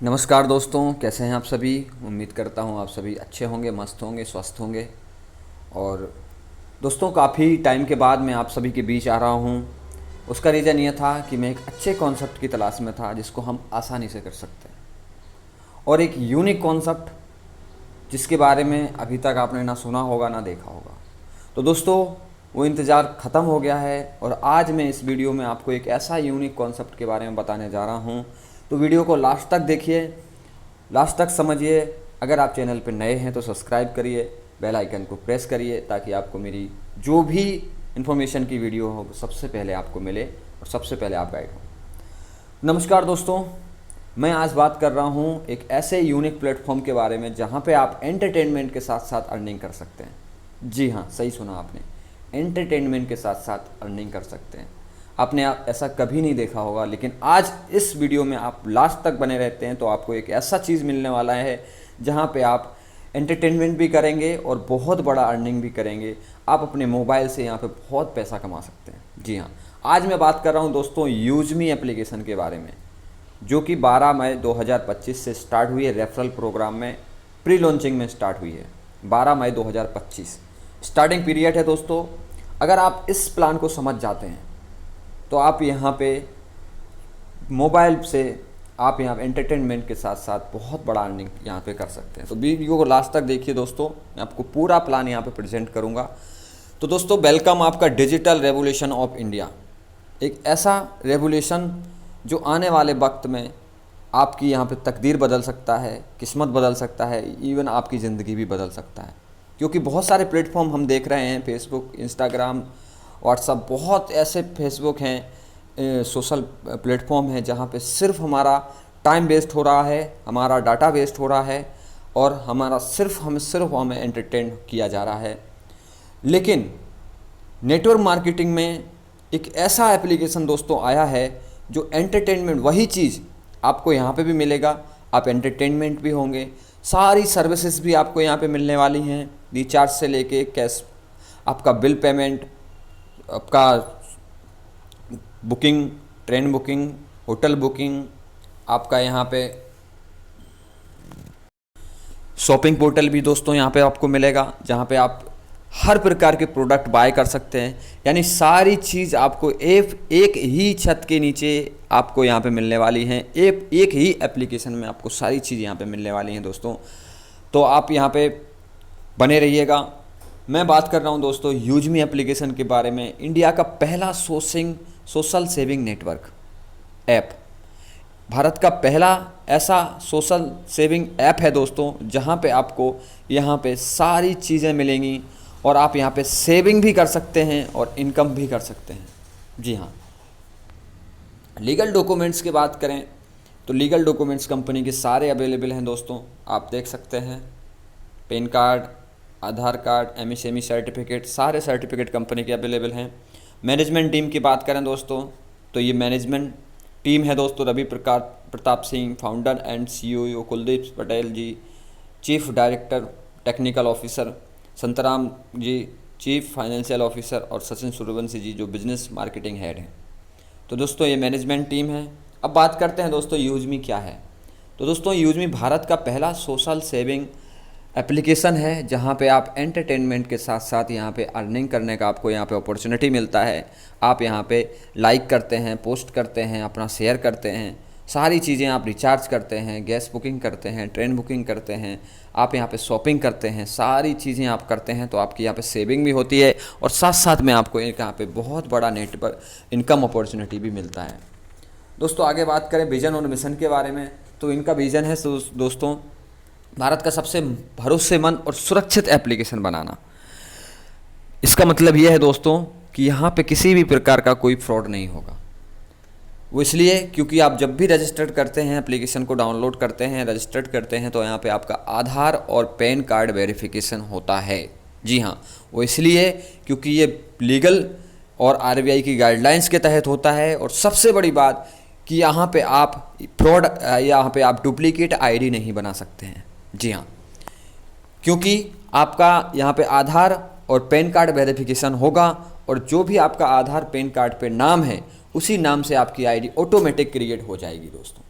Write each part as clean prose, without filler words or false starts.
नमस्कार दोस्तों, कैसे हैं आप सभी। उम्मीद करता हूं आप सभी अच्छे होंगे, मस्त होंगे, स्वस्थ होंगे। और दोस्तों, काफ़ी टाइम के बाद मैं आप सभी के बीच आ रहा हूं। उसका रीज़न ये था कि मैं एक अच्छे कॉन्सेप्ट की तलाश में था जिसको हम आसानी से कर सकते हैं, और एक यूनिक कॉन्सेप्ट जिसके बारे में अभी तक आपने ना सुना होगा ना देखा होगा। तो दोस्तों, वो इंतज़ार ख़त्म हो गया है और आज मैं इस वीडियो में आपको एक ऐसा यूनिक कॉन्सेप्ट के बारे में बताने जा रहा हूँ। तो वीडियो को लास्ट तक देखिए, लास्ट तक समझिए। अगर आप चैनल पर नए हैं तो सब्सक्राइब करिए, बेल आइकन को प्रेस करिए ताकि आपको मेरी जो भी इन्फॉर्मेशन की वीडियो हो सबसे पहले आपको मिले और सबसे पहले आप गाइड हो। नमस्कार दोस्तों, मैं आज बात कर रहा हूँ एक ऐसे यूनिक प्लेटफॉर्म के बारे में जहाँ पे आप एंटरटेनमेंट के साथ साथ अर्निंग कर सकते हैं। जी हाँ, सही सुना आपने, एंटरटेनमेंट के साथ साथ अर्निंग कर सकते हैं। आपने ऐसा कभी नहीं देखा होगा, लेकिन आज इस वीडियो में आप लास्ट तक बने रहते हैं तो आपको एक ऐसा चीज़ मिलने वाला है जहाँ पे आप एंटरटेनमेंट भी करेंगे और बहुत बड़ा अर्निंग भी करेंगे। आप अपने मोबाइल से यहाँ पे बहुत पैसा कमा सकते हैं। जी हाँ, आज मैं बात कर रहा हूँ दोस्तों यूजमी एप्लीकेशन के बारे में, जो कि 12 मई 2025 से स्टार्ट हुई है। रेफरल प्रोग्राम में प्री लॉन्चिंग में स्टार्ट हुई है। 12 मई 2025 स्टार्टिंग पीरियड है दोस्तों। अगर आप इस प्लान को समझ जाते हैं तो आप यहाँ पे मोबाइल से आप यहाँ एंटरटेनमेंट के साथ साथ बहुत बड़ा अर्निंग यहाँ पे कर सकते हैं। तो वीडियो को लास्ट तक देखिए दोस्तों, मैं आपको पूरा प्लान यहाँ पे प्रेजेंट करूँगा। तो दोस्तों, वेलकम आपका डिजिटल रेवोल्यूशन ऑफ इंडिया, एक ऐसा रेवोल्यूशन जो आने वाले वक्त में आपकी यहाँ पे तकदीर बदल सकता है, किस्मत बदल सकता है, इवन आपकी ज़िंदगी भी बदल सकता है। क्योंकि बहुत सारे प्लेटफॉर्म हम देख रहे हैं, फेसबुक, इंस्टाग्राम, व्हाट्सअप, बहुत ऐसे फेसबुक हैं, सोशल प्लेटफॉर्म हैं जहाँ पे सिर्फ हमारा टाइम वेस्ट हो रहा है, हमारा डाटा वेस्ट हो रहा है और हमारा सिर्फ हमें एंटरटेन किया जा रहा है। लेकिन नेटवर्क मार्केटिंग में एक ऐसा एप्लीकेशन दोस्तों आया है जो एंटरटेनमेंट, वही चीज़ आपको यहाँ पे भी मिलेगा। आप एंटरटेनमेंट भी होंगे, सारी सर्विसेज भी आपको यहाँ पे मिलने वाली हैं, रिचार्ज से लेके कैश, आपका बिल पेमेंट, आपका booking, train booking, hotel booking, आपका यहाँ पे शॉपिंग पोर्टल भी दोस्तों यहाँ पे आपको मिलेगा जहाँ पे आप हर प्रकार के प्रोडक्ट बाय कर सकते हैं। यानी सारी चीज़ आपको एक ही छत के नीचे आपको यहाँ पे मिलने वाली हैं। एक ही एप्लीकेशन में आपको सारी चीज़ यहाँ पे मिलने वाली हैं दोस्तों। तो आप यहाँ पे बने रहिएगा। मैं बात कर रहा हूँ दोस्तों यूजमी एप्लीकेशन के बारे में। इंडिया का पहला social saving network app, Bharat का पहला ऐसा सोशल सेविंग ऐप है दोस्तों जहाँ पे आपको यहाँ पे सारी चीज़ें मिलेंगी और आप यहाँ पे सेविंग भी कर सकते हैं और इनकम भी कर सकते हैं। जी हाँ, लीगल डॉक्यूमेंट्स की बात करें तो लीगल डॉक्यूमेंट्स कंपनी के सारे अवेलेबल हैं दोस्तों, आप देख सकते हैं। पैन कार्ड, आधार कार्ड, एमएसएमई सर्टिफिकेट, सारे सर्टिफिकेट कंपनी के अवेलेबल हैं। मैनेजमेंट टीम की बात करें दोस्तों तो ये मैनेजमेंट टीम है दोस्तों। Ravi Pratap Singh founder and CEO, Kuldeep Patel ji chief director technical officer, Santram ji chief financial officer और सचिन सूर्यवंशी जी जो बिजनेस मार्केटिंग हेड हैं। तो दोस्तों ये मैनेजमेंट टीम है। अब बात करते हैं दोस्तों यूजमी क्या है। तो दोस्तों यूजमी भारत का पहला सोशल सेविंग एप्लीकेशन है जहाँ पे आप एंटरटेनमेंट के साथ साथ यहाँ पे अर्निंग करने का आपको यहाँ पे अपॉर्चुनिटी मिलता है। आप यहाँ पे लाइक करते हैं, पोस्ट करते हैं, अपना शेयर करते हैं, सारी चीज़ें आप रिचार्ज करते हैं, गैस बुकिंग करते हैं, ट्रेन बुकिंग करते हैं, आप यहाँ पे शॉपिंग करते हैं, सारी चीज़ें आप करते हैं। तो आपकी यहाँ पे सेविंग भी होती है और साथ साथ में आपको एक यहाँ पे बहुत बड़ा नेटवर्क इनकम अपॉर्चुनिटी भी मिलता है। दोस्तों आगे बात करें विज़न और मिशन के बारे में तो इनका विज़न है दोस्तों भारत का सबसे भरोसेमंद और सुरक्षित एप्लीकेशन बनाना। इसका मतलब यह है दोस्तों कि यहाँ पे किसी भी प्रकार का कोई फ्रॉड नहीं होगा। वो इसलिए क्योंकि आप जब भी रजिस्टर्ड करते हैं, एप्लीकेशन को डाउनलोड करते हैं, रजिस्टर्ड करते हैं तो यहाँ पे आपका आधार और पैन कार्ड वेरिफिकेशन होता है। जी हाँ, वो इसलिए क्योंकि ये लीगल और आरबीआई की गाइडलाइंस के तहत होता है। और सबसे बड़ी बात कि यहाँ पे आप फ्रॉड, यहाँ पे आप डुप्लीकेट आईडी नहीं बना सकते हैं। जी हाँ, क्योंकि आपका यहाँ पे आधार और पैन कार्ड वेरिफिकेशन होगा और जो भी आपका आधार पैन कार्ड पे नाम है उसी नाम से आपकी आईडी ऑटोमेटिक क्रिएट हो जाएगी दोस्तों।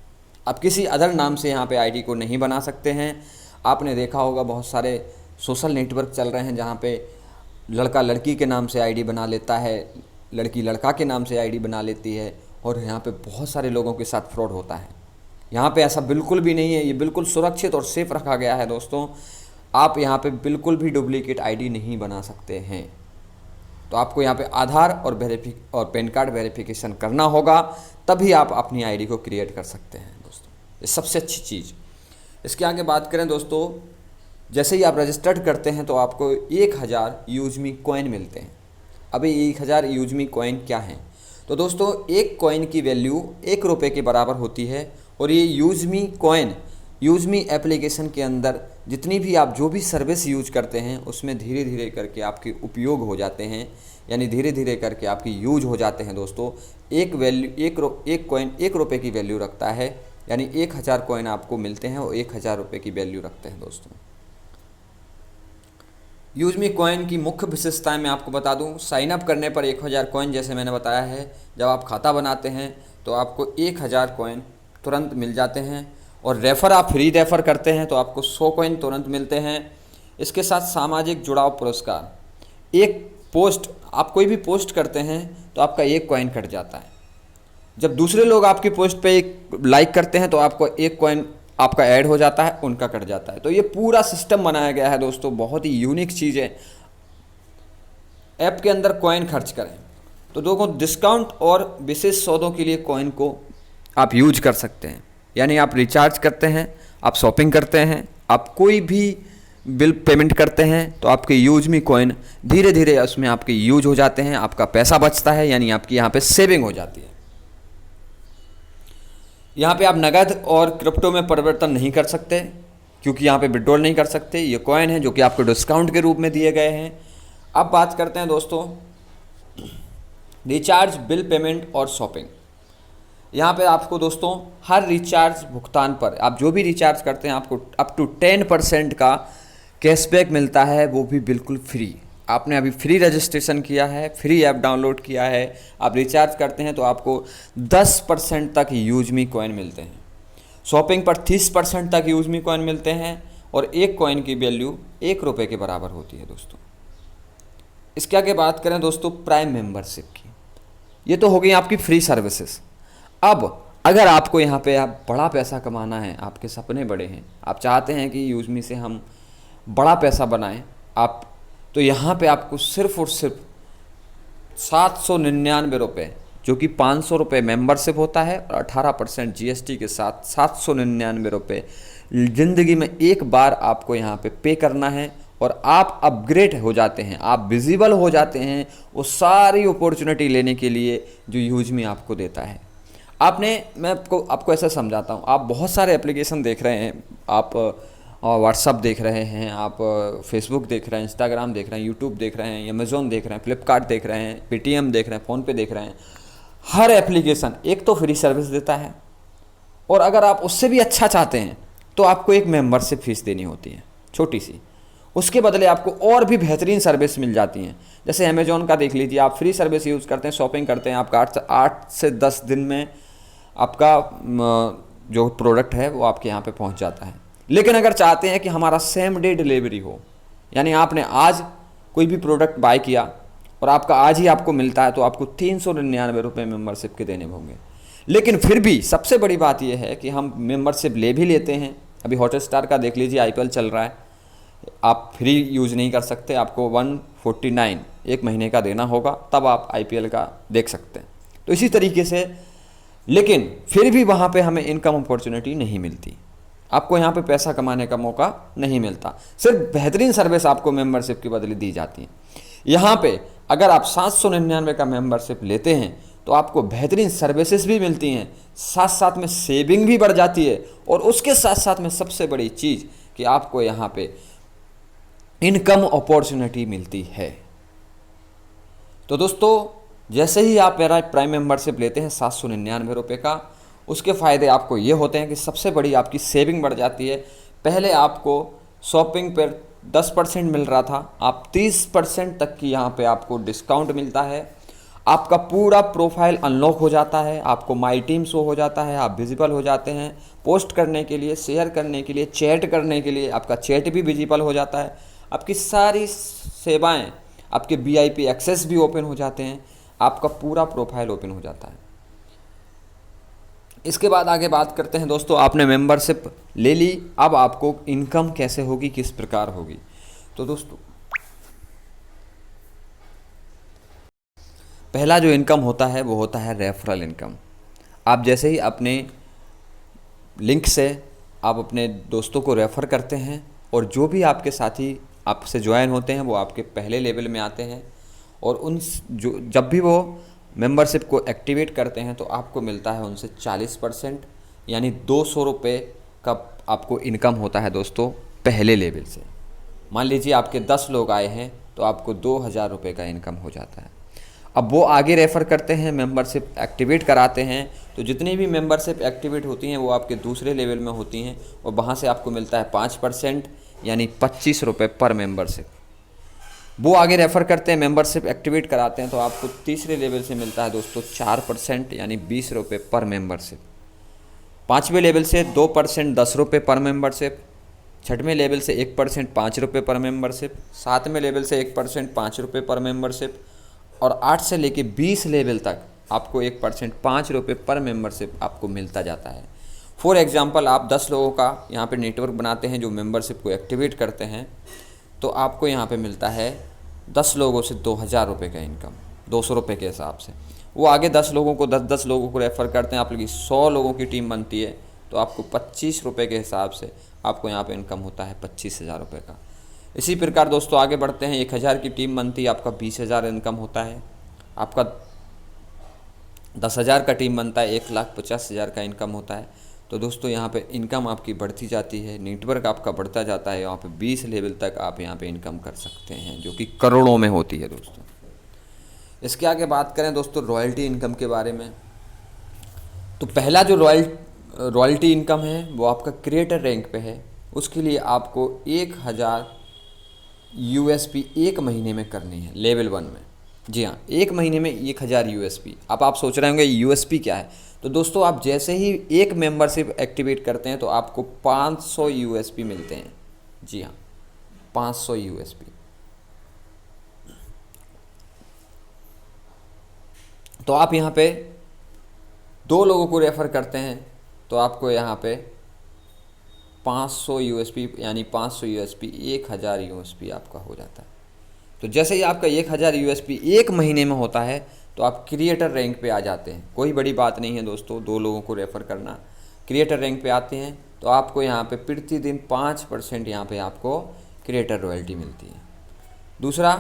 आप किसी अदर नाम से यहाँ पे आईडी को नहीं बना सकते हैं। आपने देखा होगा बहुत सारे सोशल नेटवर्क चल रहे हैं जहाँ पे लड़का लड़की के नाम से आईडी बना लेता है, लड़की लड़का के नाम से आईडी बना लेती है, और यहाँ पे बहुत सारे लोगों के साथ फ्रॉड होता है। यहाँ पे ऐसा बिल्कुल भी नहीं है, ये बिल्कुल सुरक्षित और सेफ़ रखा गया है दोस्तों। आप यहाँ पे बिल्कुल भी डुप्लीकेट आईडी नहीं बना सकते हैं। तो आपको यहाँ पे आधार और पैन कार्ड वेरिफिकेशन करना होगा, तभी आप अपनी आईडी को क्रिएट कर सकते हैं दोस्तों। ये सबसे अच्छी चीज़। इसके आगे बात करें दोस्तों, जैसे ही आप रजिस्टर्ड करते हैं तो आपको 1000 यूजमी कॉइन मिलते हैं। अभी 1000 यूजमी कॉइन क्या हैं? तो दोस्तों एक कॉइन की वैल्यू 1 रुपये के बराबर होती है। और ये यूजमी कॉइन यूजमी एप्लीकेशन के अंदर जितनी भी आप जो भी सर्विस यूज करते हैं उसमें धीरे धीरे करके आपके उपयोग हो जाते हैं, यानी धीरे धीरे करके आपकी यूज हो जाते हैं दोस्तों। एक कॉइन 1 रुपये की वैल्यू रखता है, यानी 1000 कॉइन आपको मिलते हैं और 1000 रुपये की वैल्यू रखते हैं दोस्तों। यूजमी कॉइन की मुख्य विशेषताएं मैं आपको बता दूं। साइन अप करने पर 1000 कॉइन, जैसे मैंने बताया है, जब आप खाता बनाते हैं तो आपको 1000 कॉइन तुरंत मिल जाते हैं। और रेफ़र आप फ्री रेफ़र करते हैं तो आपको 100 कॉइन तुरंत मिलते हैं। इसके साथ सामाजिक जुड़ाव पुरस्कार, एक पोस्ट आप कोई भी पोस्ट करते हैं तो आपका 1 कॉइन कट जाता है। जब दूसरे लोग आपकी पोस्ट पे एक लाइक करते हैं तो आपको 1 कॉइन आपका ऐड हो जाता है, उनका कट जाता है। तो ये पूरा सिस्टम बनाया गया है दोस्तों, बहुत ही यूनिक चीज़ है। ऐप के अंदर कॉइन खर्च करें तो दोस्तों डिस्काउंट और विशेष सौदों के लिए कॉइन को आप यूज कर सकते हैं। यानी आप रिचार्ज करते हैं, आप शॉपिंग करते हैं, आप कोई भी बिल पेमेंट करते हैं तो आपके यूजमी कॉइन धीरे धीरे उसमें आपके यूज हो जाते हैं, आपका पैसा बचता है, यानी आपकी यहाँ पे सेविंग हो जाती है। यहाँ पे आप नगद और क्रिप्टो में परिवर्तन नहीं कर सकते, क्योंकि यहाँ पे विड्रॉल नहीं कर सकते। ये कॉइन है जो कि आपको डिस्काउंट के रूप में दिए गए हैं। अब बात करते हैं दोस्तों रिचार्ज, बिल पेमेंट और शॉपिंग। यहाँ पे आपको दोस्तों हर रिचार्ज भुगतान पर आप जो भी रिचार्ज करते हैं आपको अप टू 10% का कैशबैक मिलता है, वो भी बिल्कुल फ्री। आपने अभी फ्री रजिस्ट्रेशन किया है, फ्री ऐप डाउनलोड किया है, आप रिचार्ज करते हैं तो आपको 10% तक यूजमी कॉइन मिलते हैं। शॉपिंग पर 30% तक यूजमी कॉइन मिलते हैं और 1 कॉइन की वैल्यू 1 रुपये के बराबर होती है दोस्तों। इसके आगे बात करें दोस्तों प्राइम मेंबरशिप की। ये तो हो गई आपकी फ्री सर्विसेज। अब अगर आपको यहाँ पे आप बड़ा पैसा कमाना है, आपके सपने बड़े हैं, आप चाहते हैं कि यूजमी से हम बड़ा पैसा बनाएं, आप तो यहाँ पे आपको सिर्फ़ और सिर्फ 799 रुपये, जो कि 500 रुपये मेम्बरशिप होता है और 18% GST के साथ 799 रुपये ज़िंदगी में एक बार आपको यहाँ पे करना है और आप अपग्रेड हो जाते हैं, आप विजिबल हो जाते हैं वो सारी अपॉर्चुनिटी लेने के लिए जो यूजमी आपको देता है। मैं आपको ऐसा समझाता हूँ। आप बहुत सारे एप्लीकेशन देख रहे हैं, आप व्हाट्सअप देख रहे हैं, आप फेसबुक देख रहे हैं, इंस्टाग्राम देख रहे हैं, यूट्यूब देख रहे हैं, अमेज़ॉन देख रहे हैं, फ्लिपकार्ट देख रहे हैं, पेटीएम देख रहे हैं, फ़ोनपे देख रहे हैं। हर एप्लीकेशन एक तो फ्री सर्विस देता है और अगर आप उससे भी अच्छा चाहते हैं तो आपको एक मेंबरशिप फ़ीस देनी होती है छोटी सी। उसके बदले आपको और भी बेहतरीन सर्विस मिल जाती हैं। जैसे अमेज़ॉन का देख लीजिए, आप फ्री सर्विस यूज़ करते हैं, शॉपिंग करते हैं, आपका 8 से 10 दिन में आपका जो प्रोडक्ट है वो आपके यहाँ पे पहुँच जाता है। लेकिन अगर चाहते हैं कि हमारा सेम डे डिलीवरी हो, यानी आपने आज कोई भी प्रोडक्ट बाय किया और आपका आज ही आपको मिलता है, तो आपको 399 रुपये मेम्बरशिप के देने होंगे। लेकिन फिर भी सबसे बड़ी बात यह है कि हम मेम्बरशिप ले भी लेते हैं। अभी हॉटस्टार का देख लीजिए, IPL चल रहा है, आप फ्री यूज़ नहीं कर सकते, आपको 149 एक महीने का देना होगा, तब आप IPL का देख सकते हैं। तो इसी तरीके से, लेकिन फिर भी वहाँ पे हमें इनकम अपॉर्चुनिटी नहीं मिलती, आपको यहाँ पे पैसा कमाने का मौका नहीं मिलता। सिर्फ बेहतरीन सर्विस आपको मेंबरशिप के बदले दी जाती है। यहाँ पे अगर आप 799 का मेंबरशिप लेते हैं तो आपको बेहतरीन सर्विसेज भी मिलती हैं, साथ साथ में सेविंग भी बढ़ जाती है, और उसके साथ साथ में सबसे बड़ी चीज़ कि आपको यहाँ पे इनकम अपॉर्चुनिटी मिलती है। तो दोस्तों, जैसे ही आप मेरा प्राइम मेंबरशिप लेते हैं 799 रुपये का, उसके फ़ायदे आपको ये होते हैं कि सबसे बड़ी आपकी सेविंग बढ़ जाती है। पहले आपको शॉपिंग पर 10% मिल रहा था, आप 30% तक की यहाँ पे आपको डिस्काउंट मिलता है। आपका पूरा प्रोफाइल अनलॉक हो जाता है, आपको माई टीम शो हो जाता है, आप विजिबल हो जाते हैं पोस्ट करने के लिए, शेयर करने के लिए, चैट करने के लिए, आपका चैट भी विजिबल हो जाता है, आपकी सारी सेवाएं, आपके वीआईपी एक्सेस भी ओपन हो जाते हैं, आपका पूरा प्रोफाइल ओपन हो जाता है। इसके बाद आगे बात करते हैं दोस्तों, आपने मेंबरशिप ले ली, अब आपको इनकम कैसे होगी, किस प्रकार होगी। तो दोस्तों पहला जो इनकम होता है वो होता है रेफरल इनकम। आप जैसे ही अपने लिंक से आप अपने दोस्तों को रेफ़र करते हैं और जो भी आपके साथी आपसे ज्वाइन होते हैं वो आपके पहले लेवल में आते हैं, और उन जो जब भी वो मेंबरशिप को एक्टिवेट करते हैं तो आपको मिलता है उनसे 40%, यानी 200 रुपये का आपको इनकम होता है दोस्तों पहले लेवल से। मान लीजिए आपके 10 लोग आए हैं तो आपको 2000 रुपये का इनकम हो जाता है। अब वो आगे रेफ़र करते हैं, मेंबरशिप एक्टिवेट कराते हैं, तो जितनी भी मेंबरशिप एक्टिवेट होती हैं वो आपके दूसरे लेवल में होती हैं, और वहाँ से आपको मिलता है 5%, यानी 25 रुपये पर मेंबरशिप। वो आगे रेफ़र करते हैं, मेंबरशिप एक्टिवेट कराते हैं, तो आपको तीसरे लेवल से मिलता है दोस्तों 4%, यानी 20 रुपये पर मेंबरशिप। पाँचवें लेवल से 2% 10 रुपये पर मेंबरशिप, छठवें लेवल से 1% 5 रुपये पर मेंबरशिप, सातवें लेवल से 1% 5 रुपये पर मेंबरशिप, और 8 से लेके 20 लेवल तक आपको 1% 5 रुपये पर मेंबरशिप आपको मिलता जाता है। फॉर एग्जांपल आप 10 लोगों का यहाँ पे नेटवर्क बनाते हैं जो मेंबरशिप को एक्टिवेट करते हैं, तो आपको यहाँ पे मिलता है 10 लोगों से 2000 रुपये का इनकम, 200 रुपये के हिसाब से। वो आगे 10 लोगों को 10-10 लोगों को रेफ़र करते हैं, आप लोगों की 100 लोगों की टीम बनती है, तो आपको 25 रुपये के हिसाब से आपको यहाँ पे इनकम होता है 25,000 रुपये का। इसी प्रकार दोस्तों आगे बढ़ते हैं, 1000 की टीम बनती है, आपका 20,000 इनकम होता है। आपका 10,000 का टीम बनता है, 1,50,000 का इनकम होता है। तो दोस्तों यहाँ पे इनकम आपकी बढ़ती जाती है, नेटवर्क आपका बढ़ता जाता है, यहाँ पे 20 लेवल तक आप यहाँ पे इनकम कर सकते हैं, जो कि करोड़ों में होती है दोस्तों। इसके आगे बात करें दोस्तों रॉयल्टी इनकम के बारे में, तो पहला जो रॉयल्टी इनकम है वो आपका क्रिएटर रैंक पे है। उसके लिए आपको 1000 यूएसपी एक महीने में करनी है लेवल 1 में। जी हाँ, एक महीने में 1000 यूएसपी। अब आप सोच रहे होंगे यूएसपी क्या है, तो दोस्तों आप जैसे ही एक मेंबरशिप एक्टिवेट करते हैं तो आपको 500 यूएसपी मिलते हैं। जी हाँ, 500 यूएसपी। तो आप यहाँ पे 2 लोगों को रेफ़र करते हैं तो आपको यहाँ पे 500 यूएसपी, यानी 500 यूएसपी 1000 यूएसपी आपका हो जाता है। तो जैसे ही आपका 1000 यूएसपी एक महीने में होता है तो आप क्रिएटर रैंक पे आ जाते हैं। कोई बड़ी बात नहीं है दोस्तों 2 लोगों को रेफ़र करना। क्रिएटर रैंक पे आते हैं तो आपको यहाँ पे प्रतिदिन 5% यहाँ पे आपको क्रिएटर रॉयल्टी मिलती है। दूसरा,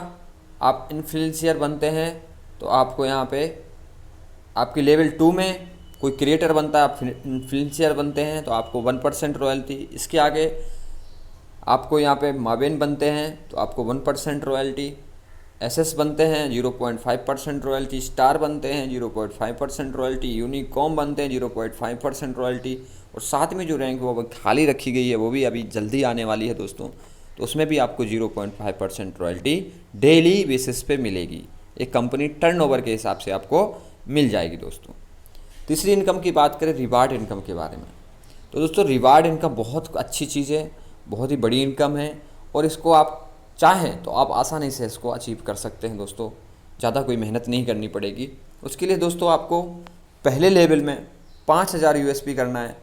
आप इन्फ्लुएंसर बनते हैं तो आपको यहाँ पे आपकी लेवल 2 में कोई क्रिएटर बनता है, आप इन्फ्लुएंसर बनते हैं तो आपको 1% रॉयल्टी। इसके आगे आपको यहाँ पे मावेन बनते हैं तो आपको 1% रॉयल्टी, एसएस बनते हैं 0.5% रॉयल्टी, स्टार बनते हैं 0.5% रॉयल्टी, यूनिकॉर्न बनते हैं 0.5% रॉयल्टी, और साथ में जो रैंक वो खाली रखी गई है वो भी अभी जल्दी आने वाली है दोस्तों, तो उसमें भी आपको 0.5% रॉयल्टी डेली बेसिस पे मिलेगी। एक कंपनी टर्नओवर के हिसाब से आपको मिल जाएगी दोस्तों। तीसरी इनकम की बात करें रिवार्ड इनकम के बारे में, तो दोस्तों रिवार्ड इनकम बहुत अच्छी चीज़ है, बहुत ही बड़ी इनकम है, और इसको आप चाहें तो आप आसानी से इसको अचीव कर सकते हैं दोस्तों। ज़्यादा कोई मेहनत नहीं करनी पड़ेगी। उसके लिए दोस्तों आपको पहले लेवल में 5000 यूएसपी करना है,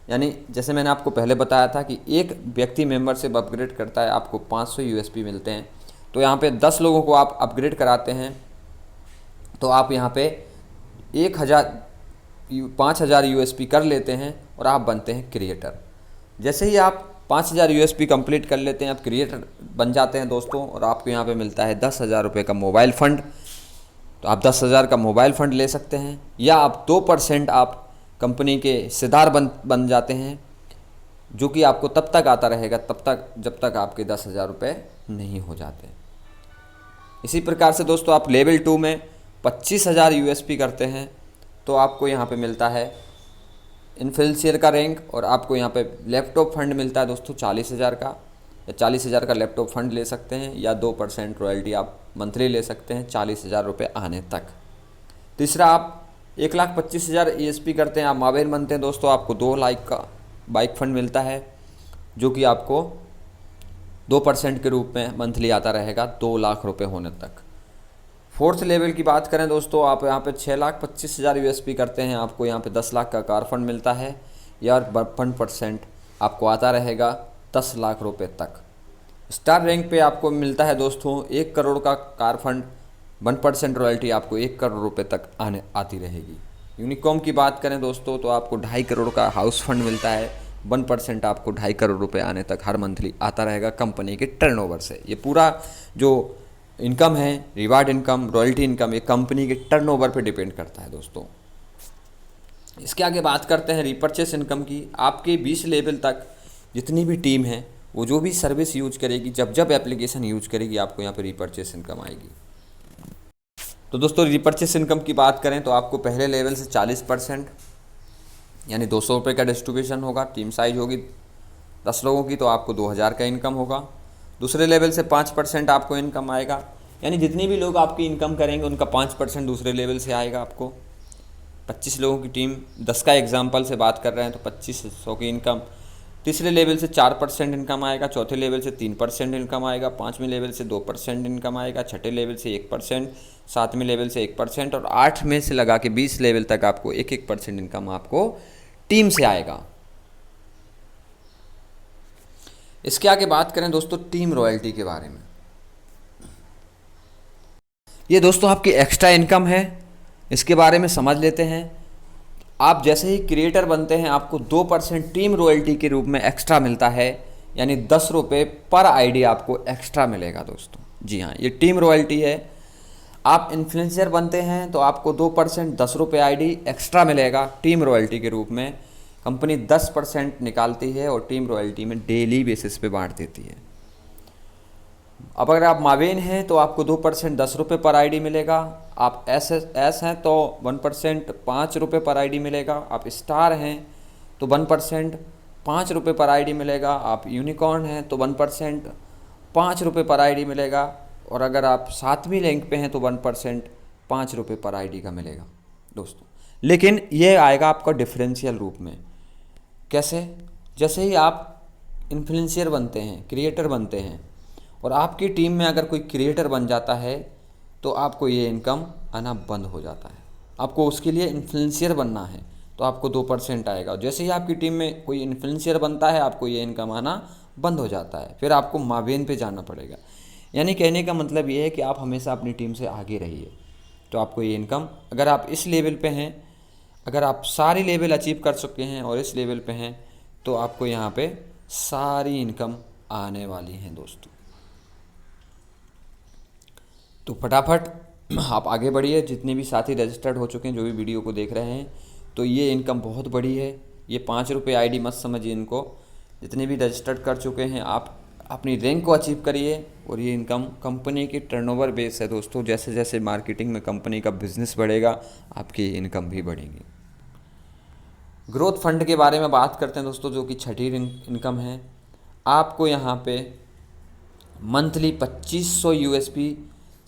यानी जैसे मैंने आपको पहले बताया था कि एक व्यक्ति मेंबरशिप अपग्रेड करता है आपको 500 यूएसपी मिलते हैं। तो यहाँ पे 10 लोगों को आप अपग्रेड कराते हैं तो आप यहाँ पे 5000 यूएसपी कर लेते हैं और आप बनते हैं क्रिएटर। जैसे ही आप 5000 यूएसपी कंप्लीट कर लेते हैं आप क्रिएटर बन जाते हैं दोस्तों, और आपको यहाँ पे मिलता है 10,000 रुपये का मोबाइल फ़ंड। तो आप 10,000 का मोबाइल फ़ंड ले सकते हैं, या आप 2% आप कंपनी के हिस्सेदार बन जाते हैं, जो कि आपको तब तक आता रहेगा तब तक जब तक आपके 10,000 रुपये नहीं हो जाते। इसी प्रकार से दोस्तों आप लेवल 2 में 25,000 यूएसपी करते हैं तो आपको यहाँ पे मिलता है इन्फ्लुएंसर का रैंक, और आपको यहाँ पे लैपटॉप फंड मिलता है दोस्तों 40,000 का, या 40,000 का लैपटॉप फंड ले सकते हैं, या 2% रॉयल्टी आप मंथली ले सकते हैं 40,000 रुपये आने तक। तीसरा, आप 1,25,000 ESP करते हैं, आप मावेन बनते हैं दोस्तों, आपको 2 लाख का बाइक फंड मिलता है, जो कि आपको 2% के रूप में मंथली आता रहेगा 2 लाख रुपए होने तक। फोर्थ लेवल की बात करें दोस्तों, आप यहाँ पे 6,25,000 USP करते हैं, आपको यहाँ पे 10 लाख का कार फंड मिलता है, या 1% आपको आता रहेगा 10 लाख रुपए तक। स्टार रैंक पे आपको मिलता है दोस्तों 1 करोड़ का कार फंड, 1% रॉयल्टी आपको 1 करोड़ रुपए तक आती रहेगी। यूनिकॉर्न की बात करें दोस्तों, तो आपको 2.5 करोड़ का हाउस फंड मिलता है, 1% आपको 2.5 करोड़ रुपए आने तक हर मंथली आता रहेगा कंपनी के टर्नओवर से। ये पूरा जो इनकम है, रिवार्ड इनकम, रॉयल्टी इनकम, ये कंपनी के टर्नओवर पे डिपेंड करता है दोस्तों। इसके आगे बात करते हैं रिपर्चेस इनकम की। आपके 20 लेवल तक जितनी भी टीम है, वो जो भी सर्विस यूज करेगी, जब जब एप्लीकेशन यूज करेगी, आपको यहाँ पे रिपर्चेस इनकम आएगी। तो दोस्तों रिपर्चेस इनकम की बात करें तो आपको पहले लेवल से 40% यानी 200 रुपये का डिस्ट्रीब्यूशन होगा। टीम साइज होगी 10 लोगों की, तो आपको 2,000 का इनकम होगा। दूसरे लेवल से 5% आपको इनकम आएगा, यानी जितनी भी लोग आपकी इनकम करेंगे उनका 5% दूसरे लेवल से आएगा आपको। 25 लोगों की टीम, 10 का एग्जाम्पल से बात कर रहे हैं, तो 2500 की इनकम। तीसरे लेवल से 4% इनकम आएगा, चौथे लेवल से 3% इनकम आएगा, पाँचवें लेवल से 2% इनकम आएगा, छठे लेवल से 1%, सातवें लेवल से 1%, और 8 में से लगा के 20 लेवल तक आपको 1% इनकम आपको टीम से आएगा। इसके आगे बात करें दोस्तों टीम रॉयल्टी के बारे में। ये दोस्तों आपकी एक्स्ट्रा इनकम है, इसके बारे में समझ लेते हैं। आप जैसे ही क्रिएटर बनते हैं, आपको 2% टीम रॉयल्टी के रूप में एक्स्ट्रा मिलता है, यानी 10 रुपये पर आईडी आपको एक्स्ट्रा मिलेगा दोस्तों। जी हाँ, ये टीम रॉयल्टी है। आप इन्फ्लुएंसर बनते हैं तो आपको 2% 10 रुपये आईडी एक्स्ट्रा मिलेगा टीम रॉयल्टी के रूप में। कंपनी 10% निकालती है और टीम रॉयल्टी में डेली बेसिस पे बांट देती है। अब अगर आप मावेन हैं तो आपको 2% 10 रुपये पर आईडी मिलेगा। आप एस हैं तो 1% 5 रुपये पर आईडी मिलेगा। आप स्टार हैं तो 1% 5 रुपये पर आईडी मिलेगा। आप यूनिकॉर्न हैं तो 1% 5 रुपये पर आईडी मिलेगा। और अगर आप 7वीं रैंक पे हैं तो 1% 5 रुपये पर आईडी का मिलेगा दोस्तों। लेकिन ये आएगा आपका डिफरेंशियल रूप में। कैसे? जैसे ही आप इन्फ्लुएंसर बनते हैं, क्रिएटर बनते हैं, और आपकी टीम में अगर कोई क्रिएटर बन जाता है तो आपको ये इनकम आना बंद हो जाता है। आपको उसके लिए इन्फ्लुएंसर बनना है तो आपको 2% आएगा। जैसे ही आपकी टीम में कोई इन्फ्लुएंसर बनता है, आपको ये इनकम आना बंद हो जाता है, फिर आपको मावेन पे जाना पड़ेगा। यानी कहने का मतलब ये है कि आप हमेशा अपनी टीम से आगे रहिए तो आपको ये इनकम, अगर आप इस लेवल पे हैं, अगर आप सारी लेवल अचीव कर चुके हैं और इस लेवल पे हैं, तो आपको यहाँ पे सारी इनकम आने वाली हैं दोस्तों। तो फटाफट आप आगे बढ़िए। जितने भी साथी रजिस्टर्ड हो चुके हैं, जो भी वीडियो को देख रहे हैं, तो ये इनकम बहुत बड़ी है। ये 5 रुपये आईडी मत समझिए इनको। जितने भी रजिस्टर्ड कर चुके हैं, आप अपनी रैंक को अचीव करिए। और ये इनकम कंपनी की टर्नओवर बेस है दोस्तों। जैसे जैसे मार्केटिंग में कंपनी का बिजनेस बढ़ेगा, आपकी इनकम भी बढ़ेगी। ग्रोथ फंड के बारे में बात करते हैं दोस्तों, जो कि छठी इनकम है। आपको यहाँ पे मंथली 2500 USP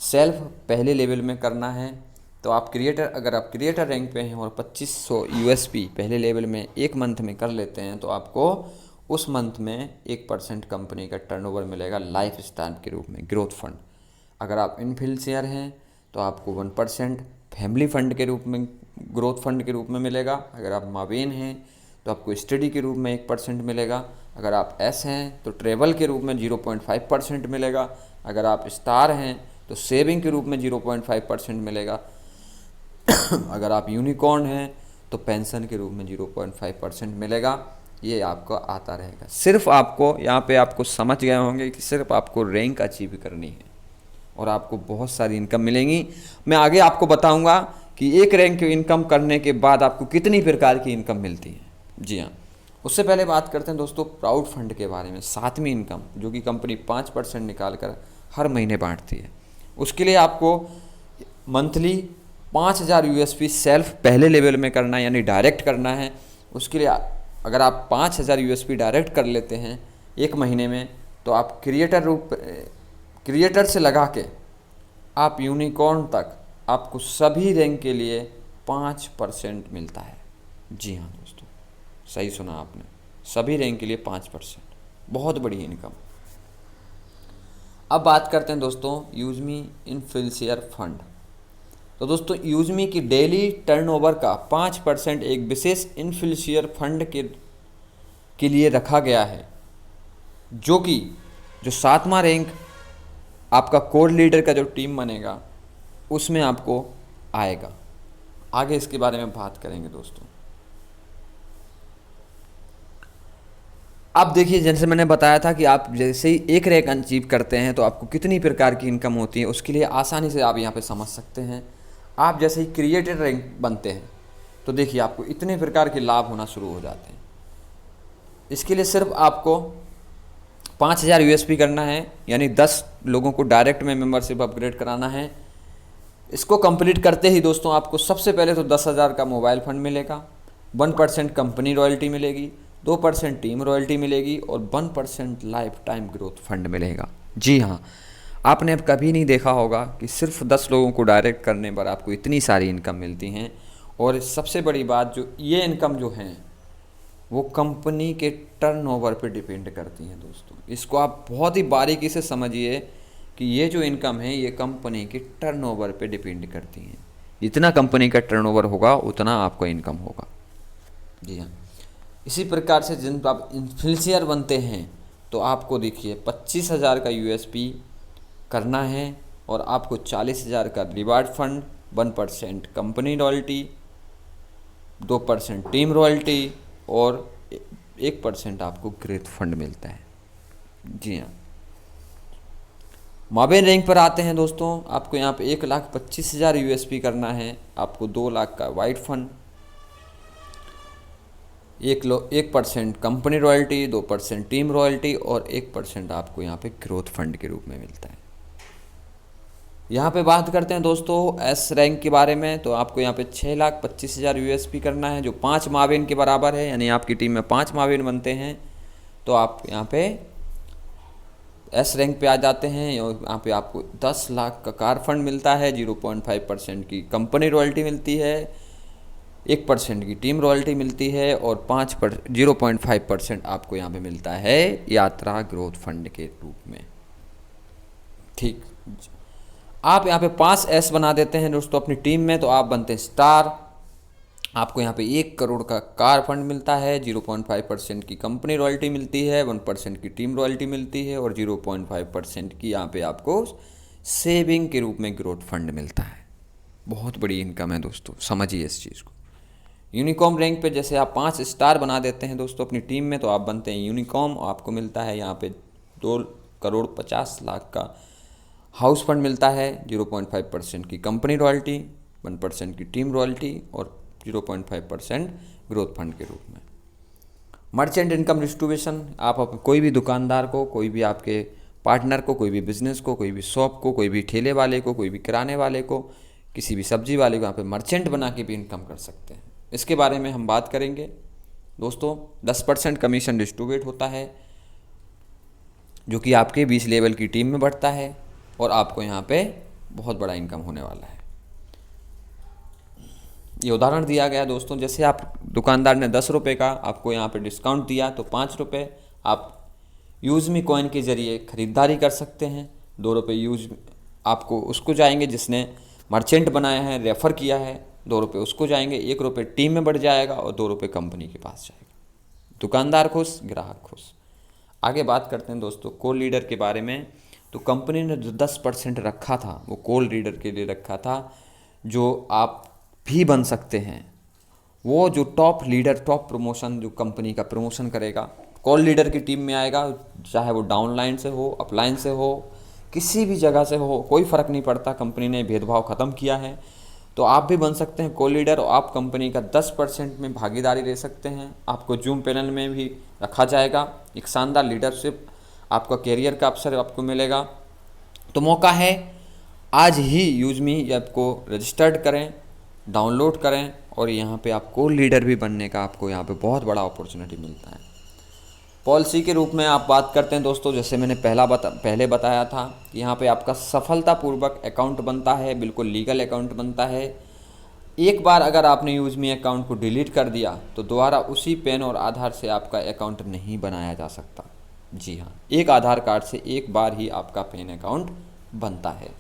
सेल्फ पहले लेवल में करना है। तो आप क्रिएटर, अगर आप क्रिएटर रैंक पे हैं और 2500 USP पहले लेवल में एक मंथ में कर लेते हैं, तो आपको उस मंथ में 1% कंपनी का टर्नओवर मिलेगा लाइफ स्टाइल के रूप में, ग्रोथ फंड। अगर आप इन्फ्लुएंसर हैं तो आपको 1% फैमिली फंड के रूप में, ग्रोथ फंड के रूप में मिलेगा। अगर आप मावेन हैं तो आपको स्टडी के रूप में 1% मिलेगा। अगर आप एस हैं तो ट्रेवल के रूप में 0.5% मिलेगा। अगर आप स्टार हैं तो सेविंग के रूप में 0.5% मिलेगा। अगर आप यूनिकॉर्न हैं तो पेंशन के रूप में 0.5% मिलेगा। ये आपको आता रहेगा। सिर्फ आपको यहाँ पे आपको समझ गए होंगे कि सिर्फ आपको रैंक अचीव करनी है और आपको बहुत सारी इनकम मिलेंगी। मैं आगे आपको बताऊंगा कि एक रैंक इनकम करने के बाद आपको कितनी प्रकार की इनकम मिलती है। जी हाँ, उससे पहले बात करते हैं दोस्तों प्राउड फंड के बारे में, 7वीं इनकम, जो कि कंपनी 5% निकाल कर हर महीने बांटती है। उसके लिए आपको मंथली 5000 USP सेल्फ पहले लेवल में करना है, यानी डायरेक्ट करना है। उसके लिए अगर आप 5000 USP डायरेक्ट कर लेते हैं एक महीने में, तो आप क्रिएटर से लगा के आप यूनिकॉर्न तक आपको सभी रैंक के लिए 5% मिलता है। जी हाँ दोस्तों, सही सुना आपने, सभी रैंक के लिए 5%, बहुत बड़ी इनकम। अब बात करते हैं दोस्तों यूजमी इन्फ्लुएंसर फंड। तो दोस्तों यूजमी की डेली टर्नओवर का 5% एक विशेष इन्फ्लुएंसर फंड के लिए रखा गया है, जो 7वां रैंक आपका कोर लीडर का जो टीम बनेगा उसमें आपको आएगा। आगे इसके बारे में बात करेंगे दोस्तों। अब देखिए, जैसे मैंने बताया था कि आप जैसे ही एक रैंक अचीव करते हैं तो आपको कितनी प्रकार की इनकम होती है, उसके लिए आसानी से आप यहाँ पे समझ सकते हैं। आप जैसे ही क्रिएटर रैंक बनते हैं तो देखिए आपको इतने प्रकार के लाभ होना शुरू हो जाते हैं। इसके लिए सिर्फ आपको 5000 यूएसपी करना है, यानी 10 लोगों को डायरेक्ट में मेंबरशिप अपग्रेड कराना है। इसको कंप्लीट करते ही दोस्तों आपको सबसे पहले तो 10,000 का मोबाइल फंड मिलेगा, 1% कंपनी रॉयल्टी मिलेगी, 2% टीम रॉयल्टी मिलेगी और 1% लाइफ टाइम ग्रोथ फंड मिलेगा। जी हाँ, आपने अब कभी नहीं देखा होगा कि सिर्फ 10 लोगों को डायरेक्ट करने पर आपको इतनी सारी इनकम मिलती हैं। और सबसे बड़ी बात, जो ये इनकम जो है वो कंपनी के टर्नओवर पे डिपेंड करती हैं दोस्तों। इसको आप बहुत ही बारीकी से समझिए कि ये जो इनकम है ये कंपनी के टर्नओवर पे डिपेंड करती हैं। जितना कंपनी का टर्नओवर होगा उतना आपको इनकम होगा। जी हाँ, इसी प्रकार से जिन आप इन्फ्लुएंसर बनते हैं तो आपको देखिए 25,000 का यूएसपी करना है और आपको 40,000 का reward fund, 1% company royalty, 2% team royalty और 1% आपको ग्रोथ फंड मिलता है। जी हाँ, माबेन रैंक पर आते हैं दोस्तों। आपको यहाँ पे 1,25,000 यूएसपी करना है, आपको 2 लाख का white fund, 1% company royalty, 2% team royalty और 1% आपको यहाँ पे ग्रोथ फंड के रूप में मिलता है। यहाँ पे बात करते हैं दोस्तों एस रैंक के बारे में। तो आपको यहाँ पे 6,25,000 यूएसपी करना है, जो 5 मावेन के बराबर है, यानी आपकी टीम में 5 मावेन बनते हैं तो आप यहाँ पे एस रैंक पे आ जाते हैं। यहाँ पे आपको 10 लाख का कार फंड मिलता है, 0.5% की कंपनी रॉयल्टी मिलती है, 1% की टीम रॉयल्टी मिलती है और 0.5% आपको यहाँ पे मिलता है यात्रा ग्रोथ फंड के रूप में। ठीक, आप यहाँ पे 5S बना देते हैं दोस्तों अपनी टीम में तो आप बनते हैं स्टार। आपको यहाँ पे 1 करोड़ का कार फंड मिलता है, 0.5% की कंपनी रॉयल्टी मिलती है, 1% की टीम रॉयल्टी मिलती है और 0.5% की यहाँ पे आपको सेविंग के रूप में ग्रोथ फंड मिलता है। बहुत बड़ी इनकम है दोस्तों, समझिए इस चीज़ को। यूनिकॉर्न रैंक पे जैसे आप 5 स्टार बना देते हैं दोस्तों अपनी टीम में तो आप बनते हैं यूनिकॉर्न। आपको मिलता है यहाँ पे 2,50,00,000 का हाउस फंड मिलता है, 0.5% की कंपनी रॉयल्टी, 1% की टीम रॉयल्टी और 0.5% ग्रोथ फंड के रूप में। मर्चेंट इनकम डिस्ट्रीब्यूशन, आप कोई भी दुकानदार को, कोई भी आपके पार्टनर को, कोई भी बिजनेस को, कोई भी शॉप को, कोई भी ठेले वाले को, कोई भी किराने वाले को, किसी भी सब्जी वाले को यहाँ पे मर्चेंट बना के भी इनकम कर सकते हैं। इसके बारे में हम बात करेंगे दोस्तों। 10% कमीशन डिस्ट्रीब्यूट होता है जो कि आपके 20 लेवल की टीम में बढ़ता है और आपको यहाँ पे बहुत बड़ा इनकम होने वाला है। ये उदाहरण दिया गया दोस्तों, जैसे आप दुकानदार ने 10 रुपये का आपको यहाँ पे डिस्काउंट दिया तो 5 रुपये आप यूज़मी कॉइन के ज़रिए ख़रीदारी कर सकते हैं। 2 रुपये यूज आपको उसको जाएंगे जिसने मर्चेंट बनाया है, रेफ़र किया है, 2 रुपये उसको जाएंगे, 1 रुपये टीम में बढ़ जाएगा और 2 रुपये कंपनी के पास जाएगा। दुकानदार खुश, ग्राहक खुश। आगे बात करते हैं दोस्तों कोल लीडर के बारे में। तो कंपनी ने जो 10% रखा था वो कोल लीडर के लिए रखा था, जो आप भी बन सकते हैं। वो जो टॉप लीडर, टॉप प्रमोशन जो कंपनी का प्रमोशन करेगा, कॉल लीडर की टीम में आएगा, चाहे वो डाउनलाइन से हो, अपलाइन से हो, किसी भी जगह से हो, कोई फ़र्क नहीं पड़ता। कंपनी ने भेदभाव ख़त्म किया है तो आप भी बन सकते हैं कॉल लीडर और आप कंपनी का 10% में भागीदारी ले सकते हैं। आपको जूम पैनल में भी रखा जाएगा। एक शानदार लीडरशिप, आपका कैरियर का अवसर आपको मिलेगा। तो मौका है, आज ही यूज़मी ऐप को रजिस्टर्ड करें, डाउनलोड करें और यहाँ पे आप कोल लीडर भी बनने का आपको यहाँ पे बहुत बड़ा अपॉर्चुनिटी मिलता है। पॉलिसी के रूप में आप बात करते हैं दोस्तों, जैसे मैंने पहले बताया था कि यहाँ पे आपका सफलतापूर्वक अकाउंट बनता है, बिल्कुल लीगल अकाउंट बनता है। एक बार अगर आपने यूज मी अकाउंट को डिलीट कर दिया तो दोबारा उसी पैन और आधार से आपका अकाउंट नहीं बनाया जा सकता। जी हाँ, एक आधार कार्ड से एक बार ही आपका पैन अकाउंट बनता है।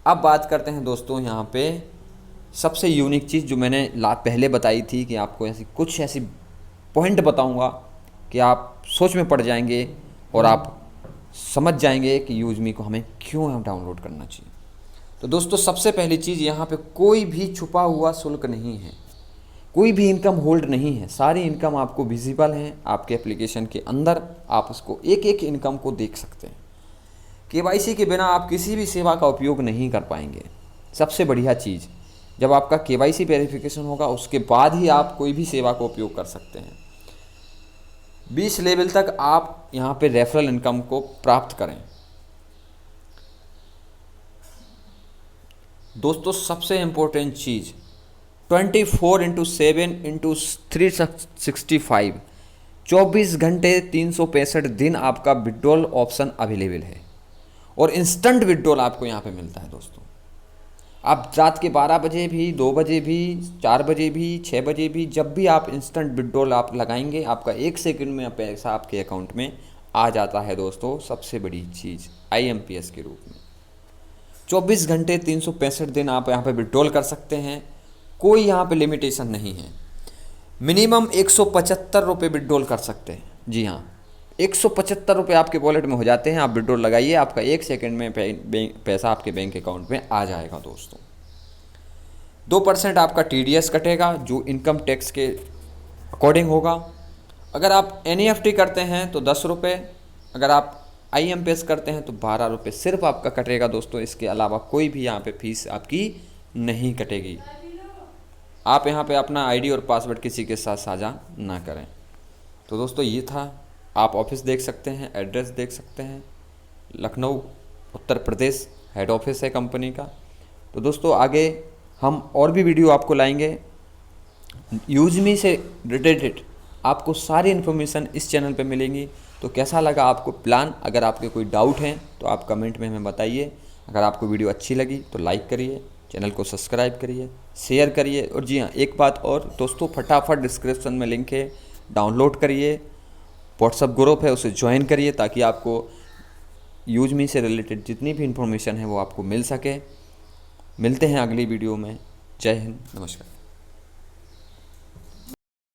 अब बात करते हैं दोस्तों यहाँ पे सबसे यूनिक चीज़ जो मैंने पहले बताई थी कि आपको कुछ ऐसी पॉइंट बताऊँगा कि आप सोच में पड़ जाएंगे और आप समझ जाएंगे कि यूज मी को हमें क्यों डाउनलोड करना चाहिए। तो दोस्तों सबसे पहली चीज़, यहाँ पे कोई भी छुपा हुआ शुल्क नहीं है, कोई भी इनकम होल्ड नहीं है, सारी इनकम आपको विजिबल है आपके एप्लीकेशन के अंदर। आप उसको एक एक इनकम को देख सकते हैं। केवाईसी के बिना आप किसी भी सेवा का उपयोग नहीं कर पाएंगे। सबसे बढ़िया चीज़, जब आपका केवाईसी वेरिफिकेशन होगा उसके बाद ही आप कोई भी सेवा का उपयोग कर सकते हैं। 20 लेवल तक आप यहाँ पे रेफरल इनकम को प्राप्त करें। दोस्तों सबसे इम्पोर्टेंट चीज़, 24/7/365 24 घंटे 365 दिन आपका विड्रॉल ऑप्शन अवेलेबल है और इंस्टेंट विड्रॉल आपको यहाँ पे मिलता है दोस्तों। आप रात के 12 बजे भी, 2 बजे भी, 4 बजे भी, 6 बजे भी, जब भी आप इंस्टेंट विड्रॉल आप लगाएंगे आपका 1 सेकंड में पैसा आपके अकाउंट में आ जाता है दोस्तों। सबसे बड़ी चीज़ IMPS के रूप में 24 घंटे 365 दिन आप यहाँ पे विड्रॉल कर सकते हैं। कोई यहाँ पे लिमिटेशन नहीं है। मिनिमम 175 रुपये विड्रॉल कर सकते हैं। जी हाँ, 175 रुपये आपके वॉलेट में हो जाते हैं। आप विड्रॉल लगाइए, आपका 1 सेकंड में पैसा आपके बैंक अकाउंट में आ जाएगा दोस्तों। 2% आपका TDS कटेगा जो इनकम टैक्स के अकॉर्डिंग होगा। अगर आप NEFT करते हैं तो 10 रुपये, अगर आप IMPS करते हैं तो 12 रुपये सिर्फ आपका कटेगा दोस्तों। इसके अलावा कोई भी यहाँ पे फीस आपकी नहीं कटेगी। आप यहाँ पे अपना ID और पासवर्ड किसी के साथ साझा ना करें। तो दोस्तों ये था, आप ऑफिस देख सकते हैं, एड्रेस देख सकते हैं, लखनऊ उत्तर प्रदेश हेड ऑफिस है कंपनी का। तो दोस्तों आगे हम और भी वीडियो आपको लाएंगे यूज मी से रिलेटेड। आपको सारी इन्फॉर्मेशन इस चैनल पे मिलेंगी। तो कैसा लगा आपको प्लान? अगर आपके कोई डाउट हैं तो आप कमेंट में हमें बताइए। अगर आपको वीडियो अच्छी लगी तो लाइक करिए, चैनल को सब्सक्राइब करिए, शेयर करिए। और जी हाँ, एक बात और दोस्तों, फटाफट डिस्क्रिप्शन में लिंक है, डाउनलोड करिए। व्हाट्सअप ग्रुप है, उसे ज्वाइन करिए ताकि आपको यूज मी से रिलेटेड जितनी भी इन्फॉर्मेशन है वो आपको मिल सके। मिलते हैं अगली वीडियो में। जय हिंद, नमस्कार।